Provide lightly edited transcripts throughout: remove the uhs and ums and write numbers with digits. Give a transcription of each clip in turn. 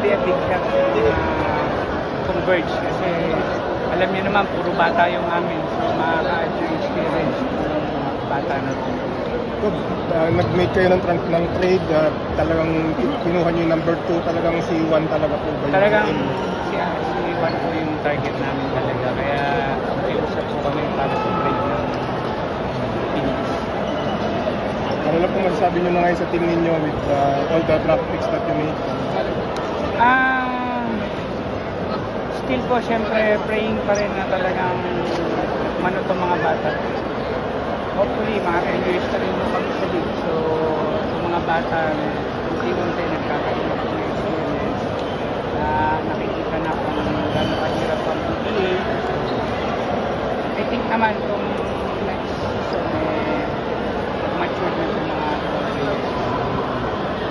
be a big help Converge kasi alam niyo naman, puro bata yung amin. So, makaka-add yung experience ng bata na ito. So, nag-make kayo ng trade, talagang kinuha niyo yung number 2, talagang si Juan talaga po ba? Talagang si Juan po yung target namin talaga. Kaya nakiusap po kami para sa trade ng Phoenix. Ano lang po masasabi niyo na ngayon sa team ninyo with all the draft picks that you made? Still po, syempre, praying pa rin na talagang mano itong mga bata. Hopefully, makaka-enjoy na rin mo kami sa league. So, yung mga bata, unti-unti nagkakaroon ng experience na nakikita na kung gano'n kahirap ang PBA. I think naman kung next season, mature na itong mga players.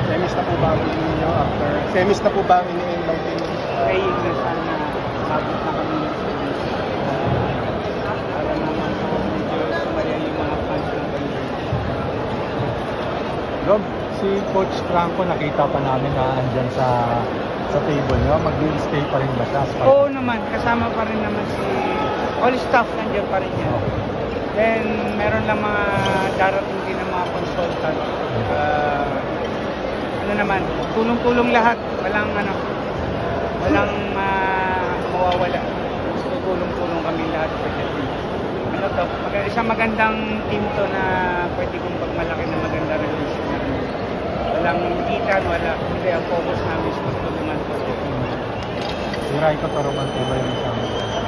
Semis na po ba ang ninyo after? Semis na po ba ang iniin ng team? Praying na sana sabot na kami ng semis. Para naman po medyo sumayan yung mga fans ng Converge. Rob, si Coach Franco nakita pa namin na andyan sa table nyo. Mag-stay pa rin ba siya? Oo naman, kasama pa rin naman si all staff nandiyan pa rin yan. Then meron lang mga darating din ng mga consultant. Ano naman, tulong-tulong lahat. Walang mawawala. Tulong-tulong kami lahat sa team. Ano to? Isang magandang team to na pwede kong pagmalaki na maganda relation namin. Walang gitan, wala. Hindi, ang focus namin is magtulungan po sa team. Si Raiko Toroman po ba yung isang?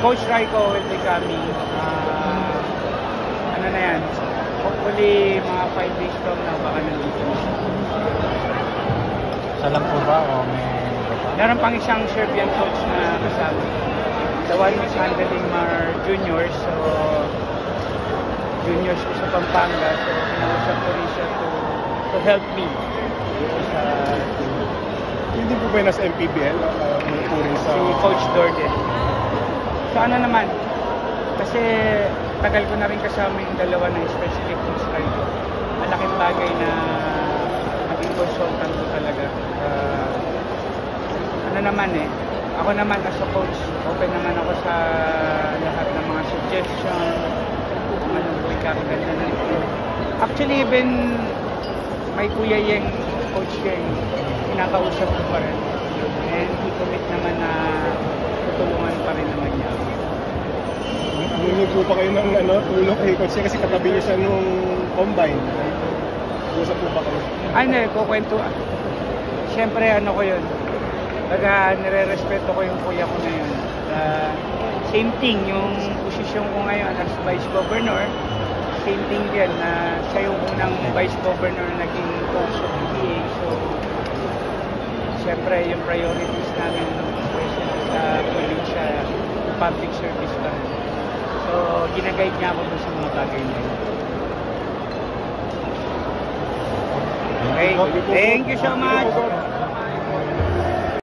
Coach Raiko will be coming. Ano na yan? Hopefully, mga 5 days from now, baka nandito na siya. Siya lang po ba o may... Meron pang isang Serbian coach na kasama. The one is handling our juniors. So, juniors ko sa Pampanga. So, kinausap ko rin siya to help me. Hindi po ba yung nasa MPBL? Si Coach Dorde. So, ano naman? Kasi tagal ko na rin kasama yung dalawa na specific coach tayo. Malaking bagay na maging consultant ko talaga. Ano naman ako naman as a coach, open naman ako sa lahat ng mga suggestion, kung anong may kakaganda na ito. Actually, even may Kuya Yeng, Coach Yeng, kinakausap ko pa rin. And he commit naman na tutulungan pa rin naman niya. Ngunit po pa kayo ng tulong kay Coach Yeng kasi katabi niyo siya nung combine. Usap po ba kayo? Hindi, kukwento. Siyempre, ano ko yun. Baga, nire-respeto ko yung kuya ko na yun. Same thing, yung posisyon ko ngayon as Vice Governor, same thing din na siya yung unang Vice Governor na naging coach of PBA. So, siyempre, yung priorities namin, especially sa probinsya, public service pa. So, ginaguide niya ako sa mga bagay na yun. Okay, thank you so much.